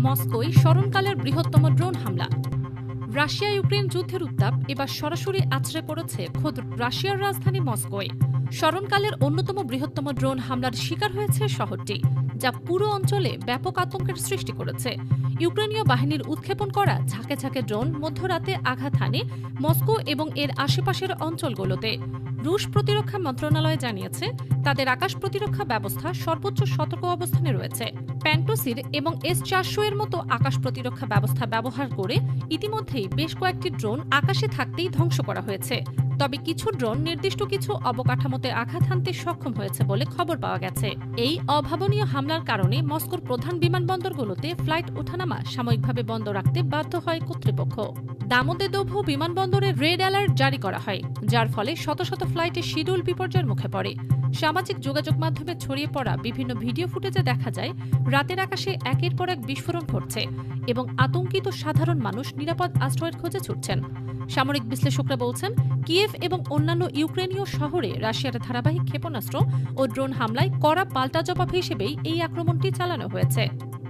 মস্কোয় স্মরণকালের বৃহত্তম ড্রোন হামলা। Russia Ukraine যুদ্ধের উত্তাপ এবার সরাসরি আছড়ে পড়েছে খোদ রাশিয়ার রাজধানী মস্কোয়। স্মরণকালের অন্যতম বৃহত্তম ড্রোন হামলার শিকার হয়েছে শহরটি, যা পুরো অঞ্চলে ব্যাপক আতঙ্কের সৃষ্টি করেছে। ইউক্রেনীয় বাহিনীর উৎক্ষেপণ করা ঝাঁকে ঝাঁকে ড্রোন মধ্যরাতে আঘাত হানে মস্কো এবং এর আশেপাশের অঞ্চলগুলোতে। রুশ প্রতিরক্ষা মন্ত্রণালয় জানিয়েছে, তাদের আকাশ প্রতিরক্ষা ব্যবস্থা সর্বোচ্চ সতর্ক অবস্থানে রয়েছে। প্যান্টোসির এবং S-400 এর মতো আকাশ প্রতিরক্ষা ব্যবস্থা ব্যবহার করে ইতিমধ্যেই বেশ কয়েকটি ড্রোন আকাশে থাকতেই ধ্বংস করা হয়েছে। তবে কিছু ড্রোন নির্দিষ্ট কিছু অবকাঠামোতে আঘাত হানতে সক্ষম হয়েছে বলে খবর পাওয়া গেছে। এই অভাবনীয় হামলার কারণে মস্কোর প্রধান বিমানবন্দরগুলোতে ফ্লাইট ওঠানামা সাময়িকভাবে বন্ধ রাখতে বাধ্য হয় কর্তৃপক্ষ। দামোদেদোভো বিমানবন্দরে রেড অ্যালার্ট জারি করা হয়, যার ফলে শত শত ফ্লাইটের শিডিউল বিপর্যয়ের মুখে পড়ে। সামাজিক যোগাযোগ মাধ্যমে ছড়িয়ে পড়া বিভিন্ন ভিডিও ফুটেজে দেখা যায় রাতের আকাশে একের পর এক বিস্ফোরণ ঘটছে এবং আতঙ্কিত সাধারণ মানুষ নিরাপদ আশ্রয়ের খোঁজে ছুটছেন। সামরিক বিশ্লেষকরা বলছেন, কিয়েভ এবং অন্যান্য ইউক্রেনীয় শহরে রাশিয়ার ধারাবাহিক ক্ষেপণাস্ত্র ও ড্রোন হামলায় কড়া পাল্টা জবাব হিসেবেই এই আক্রমণটি চালানো হয়েছে।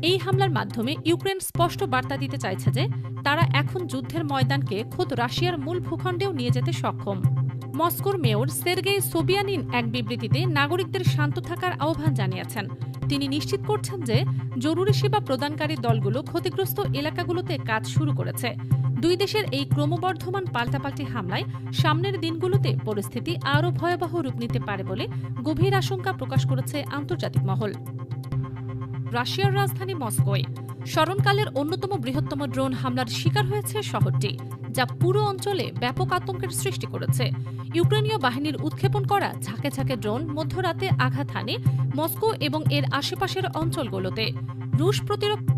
এই হামলার মাধ্যমে ইউক্রেন স্পষ্ট বার্তা দিতে চাইছে যে তারা এখন যুদ্ধের ময়দানকে খোদ রাশিয়ার মূল ভূখণ্ডেও নিয়ে যেতে সক্ষম। মস্কোর মেয়র সের্গেই সোবিয়ানিন এক বিবৃতিতে নাগরিকদের শান্ত থাকার আহ্বান জানিয়েছেন। তিনি নিশ্চিত করছেন যে জরুরি সেবা প্রদানকারী দলগুলো ক্ষতিগ্রস্ত এলাকাগুলোতে কাজ শুরু করেছে। দুই দেশের এই ক্রমবর্ধমান পাল্টাপাল্টি হামলায় সামনের দিনগুলোতে পরিস্থিতি আরও ভয়াবহ রূপ নিতে পারে বলে গভীর আশঙ্কা প্রকাশ করেছে আন্তর্জাতিক মহল। রাশিয়ার রাজধানী মস্কোয় স্মরণকালের অন্যতম বৃহত্তম ড্রোন হামলার শিকার হয়েছে শহরটি, যা পুরো অঞ্চলে ব্যাপক আতঙ্কের সৃষ্টি করেছে। ইউক্রেনীয় বাহিনীর উৎক্ষেপণ করা ঝাঁকে ঝাঁকে ড্রোন মধ্যরাতে আঘাত হানে মস্কো এবং এর আশেপাশের অঞ্চলগুলোতে। রুশ প্রতিরক্ষা